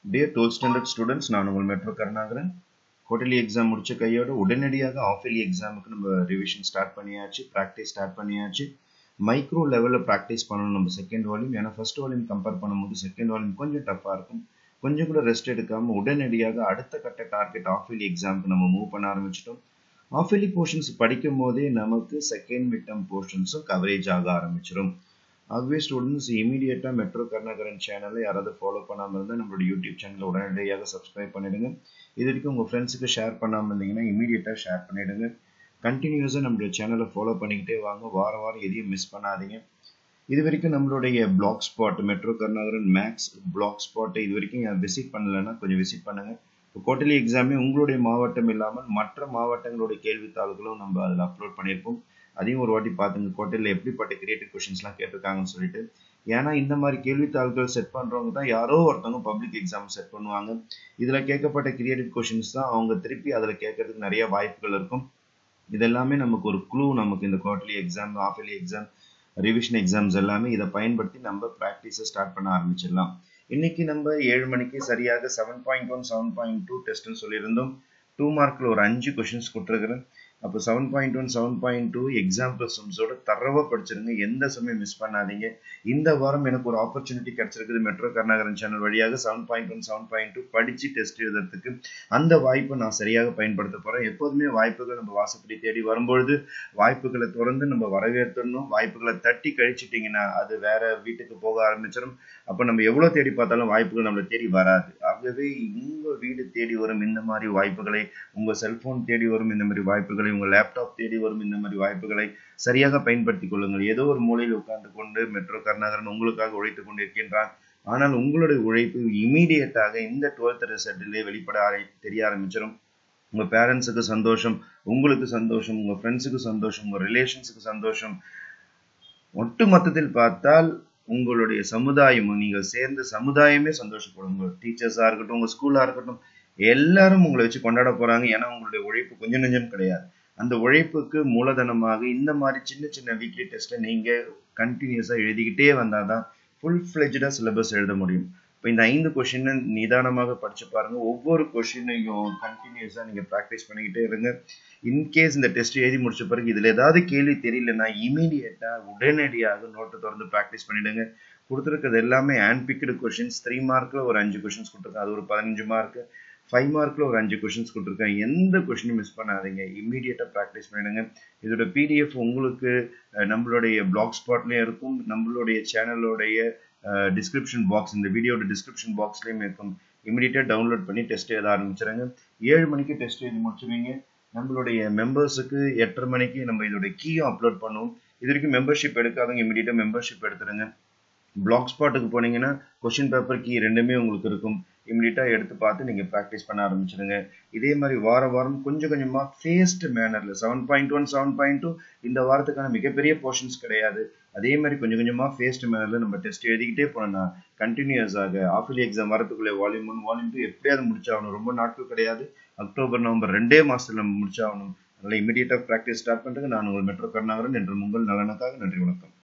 Dear 12th standard students, நான் உங்கள் metro Karunakaran. Quarterly exam முடிச்ச கையோட உடனடியாக ஆஃப் இயர்லி எக்ஸாமுக்கு நம்ம ரிவிஷன் ஸ்டார்ட் பண்ணியாச்சு, ப்ராக்டிஸ் ஸ்டார்ட் பண்ணியாச்சு. மைக்ரோ லெவலில் ப்ராக்டிஸ் பண்ணணும் நம்ம செகண்ட் வால்யூம். ஏன்னா ஃபர்ஸ்ட் வால்யூம் கம்பேர் பண்ணும்போது செகண்ட் வால்யூம் கொஞ்சம் டஃப்பாக இருக்கும். கொஞ்சம் கூட ரெஸ்ட் எடுக்காமல் உடனடியாக அடுத்த கட்ட டார்கெட் ஆஃப் இயர்லி எக்ஸாமுக்கு நம்ம மூவ் பண்ண ஆரம்பிச்சிட்டோம். ஆஃப் இயர்லி போர்ஷன்ஸ் படிக்கும் போதே நமக்கு செகண்ட் மிட் டர்ம் போர்ஷன்ஸும் கவரேஜ் ஆக ஆரம்பிச்சிடும். ஆகவே ஸ்டூடெண்ட்ஸ் இமீடியட்டாக மெட்ரோ கருணாகரன் சேனலை யாராவது ஃபாலோ பண்ணாமல் இருந்தால் நம்மளோட யூடியூப் சேனலை உடனடியாக சப்ஸ்கிரைப் பண்ணிடுங்க. இது வரைக்கும் உங்கள் ஃப்ரெண்ட்ஸுக்கு ஷேர் பண்ணாமல் இருந்தீங்கன்னா இமீடியட்டாக ஷேர் பண்ணிவிடுங்க. கண்டினியூஸாக நம்மளுடைய சேனலை ஃபாலோ பண்ணிக்கிட்டே வாங்க, வாரம் எதையும் மிஸ் பண்ணாதீங்க. இது வரைக்கும் நம்மளுடைய black spot metro Karunakaran Max black ஸ்பாட்டை இது வரைக்கும் விசிட் பண்ணலைன்னா கொஞ்சம் விசிட் பண்ணுங்கள். இப்போ குவார்டர்லி எக்ஸாமே உங்களுடைய மாவட்டம் இல்லாமல் மற்ற மாவட்டங்களுடைய கேள்வித்தாள்களும் நம்ம அதில் அப்லோட் பண்ணியிருப்போம். அதையும் ஒரு வாட்டி பார்த்துங்க, குவார்டர்லியில் எப்படிப்பட்ட கிரியேட்டிவ் கொஷின்ஸ்லாம் கேட்டிருக்காங்கன்னு சொல்லிட்டு. ஏன்னா இந்த மாதிரி கேள்வித்தாள்கள் செட் பண்ணுறவங்க தான் யாரோ ஒருத்தவங்க பப்ளிக் எக்ஸாம் செட் பண்ணுவாங்க. இதில் கேட்கப்பட்ட கிரியேட்டிவ் கொஷின்ஸ் தான் அவங்க திருப்பி அதில் கேட்கறதுக்கு நிறைய வாய்ப்புகள் இருக்கும். இதெல்லாமே நமக்கு ஒரு க்ளூ, நமக்கு இந்த quarterly exam, half yearly exam, revision exams எல்லாமே இதை பயன்படுத்தி நம்ம ப்ராக்டிஸை ஸ்டார்ட் பண்ண ஆரம்பிச்சிடலாம். இன்னைக்கு நம்ம 7 மணிக்கு சரியாக 7.1 7.2 டெஸ்ட்னு சொல்லியிருந்தோம். 2 மார்க்கில் ஒரு 5 கொஷின்ஸ் கொடுத்துருக்குறேன். அப்போ 7.1 7.2 எக்ஸாம்பிள் சம்ஸோட தரவா படிச்சிருங்க, எந்த சமயம் மிஸ் பண்ணாதீங்க. இந்த வாரம் எனக்கு ஒரு ஆப்பர்ச்சுனிட்டி கிடைச்சிருக்குது மெட்ரோ கருணாகரன் சேனல் வழியாக 7.1 7.2 படிச்சு டெஸ்ட் எழுதுறதுக்கு. அந்த வாய்ப்பை நான் சரியாக பயன்படுத்த போறேன். எப்போதுமே வாய்ப்புகள் நம்ம வாசப்படி தேடி வரும்பொழுது வாய்ப்புகளை தொடர்ந்து நம்ம வரவேற்றணும். வாய்ப்புகளை தட்டி கழிச்சிட்டிங்கன்னா அது வேற வீட்டுக்கு போக ஆரம்பிச்சிடும். அப்போ நம்ம எவ்வளோ தேடி பார்த்தாலும் வாய்ப்புகள் நம்மளை தேடி வராது. ஆகவே உங்க வீடு தேடி வரும் இந்த மாதிரி வாய்ப்புகளை, உங்க செல்போன் தேடி வரும் இந்த மாதிரி வாய்ப்புகளை, உங்க லேப்டாப் தேடி வரும் இந்த மாதிரி வாய்ப்புகளை சரியாக பயன்படுத்திக் கொள்ளுங்கள். ஏதோ ஒரு மூலையில் உட்கார்ந்து கொண்டு மெட்ரோ கருணாகரன் உங்களுக்காக உழைத்துக் கொண்டிருக்கின்றான். ஆனால் உங்களுடைய உழைப்பு இமீடியட்டாக இந்த 12th ரிசல்ட்டிலே வெளிப்பட தெரிய ஆரம்பிச்சிடும். உங்க பேரண்ட்ஸுக்கு சந்தோஷம், உங்களுக்கு சந்தோஷம், உங்க ஃப்ரெண்ட்ஸுக்கு சந்தோஷம், உங்க ரிலேஷன்ஸுக்கு சந்தோஷம். ஒட்டு மொத்தத்தில் பார்த்தால் உங்களுடைய சமுதாயம், நீங்கள் சேர்ந்த சமுதாயமே சந்தோஷப்படும். உங்க டீச்சர்ஸா இருக்கட்டும், உங்க ஸ்கூலா இருக்கட்டும், எல்லாரும் உங்களை வச்சு கொண்டாட போறாங்க. ஏன்னா உங்களுடைய உழைப்பு கொஞ்சம் நெஞ்சம் கிடையாது. அந்த உழைப்புக்கு மூலதனமாக இந்த மாதிரி சின்ன சின்ன வீக்லி டெஸ்ட்டை நீங்க கண்டினியூஸா எழுதிக்கிட்டே வந்தாதான் ஃபுல் ஃபிளெஜ்டா சிலபஸ் எழுத முடியும். இப்போ இந்த 5 கொஷினை நிதானமாக படிச்சு பாருங்க. ஒவ்வொரு கொஷினையும் கண்டினியூஸா நீங்க ப்ராக்டிஸ் பண்ணிக்கிட்டே இருங்க. இன்கேஸ் இந்த டெஸ்ட் எழுதி முடிச்ச பிறகு இதுல ஏதாவது கேள்வி தெரியலன்னா இமீடியட்டா உடனடியாக நோட்டை திறந்து ப்ராக்டிஸ் பண்ணிடுங்க. கொடுத்துருக்கிறது எல்லாமே ஹேண்ட் பிக்டு கொஷின்ஸ். 3 மார்க்ல ஒரு 5 கொஷின்ஸ் கொடுத்துருக்கேன், அது ஒரு 15 மார்க். 5 மார்க்ல ஒரு 5 கொஷின்ஸ் கொடுத்துருக்கேன். எந்த கொஷினும் மிஸ் பண்ணாதீங்க, இமீடியட்டா ப்ராக்டிஸ் பண்ணிடுங்க. இதோட பிடிஎஃப் உங்களுக்கு நம்மளுடைய பிளாக் ஸ்பாட்லயும் இருக்கும், நம்மளுடைய சேனலோடைய டிஸ்கிரிப்ஷன் பாக்ஸ், இந்த வீடியோட டிஸ்கிரிப்ஷன் பாக்ஸ்லயும் இருக்கும். இமீடியட்டா டவுன்லோட் பண்ணி டெஸ்ட் எழுத ஆரம்பிச்சிருங்க. 7 மணிக்கு டெஸ்ட் எழுதி முடிச்சுவீங்க. நம்மளுடைய மெம்பர்ஸுக்கு 8:30 மணிக்கு நம்ம இதோட கீயும் அப்லோட் பண்ணுவோம். இது வரைக்கும் மெம்பர்ஷிப் எடுக்காதவங்க இமீடியட்டா மெம்பர்ஷிப் எடுத்துருங்க. பிளாக் ஸ்பாட்டுக்கு போனீங்கன்னா கொஸ்டின் பேப்பர் கீ ரெண்டுமே உங்களுக்கு இருக்கும். இமீடியட்டா எடுத்து பார்த்து நீங்க ப்ராக்டிஸ் பண்ண ஆரம்பிச்சிருங்க. இதே மாதிரி வாரம் கொஞ்சம் கொஞ்சமா ஃபேஸ்ட் மேனர்ல 7.1 7.2 இந்த வாரத்துக்கான மிகப்பெரிய போர்ஷன்ஸ் கிடையாது. அதே மாதிரி கொஞ்சம் கொஞ்சமா ஃபேஸ்ட் மேனர்ல நம்ம டெஸ்ட் எழுதிக்கிட்டே போனோம்னா கண்டினியூஸாக ஆஃப் இயர்லி எக்ஸாம் வரத்துக்குள்ளே வால்யூம் 1 வால்யூம் 2 எப்படியாவது முடிச்சாகணும். ரொம்ப நாட்கள் கிடையாது, அக்டோபர் நவம்பர் 2 மாசத்துல நம்ம முடிச்சாகணும். அதனால இமீடியட்டா ப்ராக்டிஸ் ஸ்டார்ட் பண்றதுக்கு நான் உங்கள் மெட்ரோ கருணாகரன். என்று உங்கள் நலனுக்காக. நன்றி, வணக்கம்.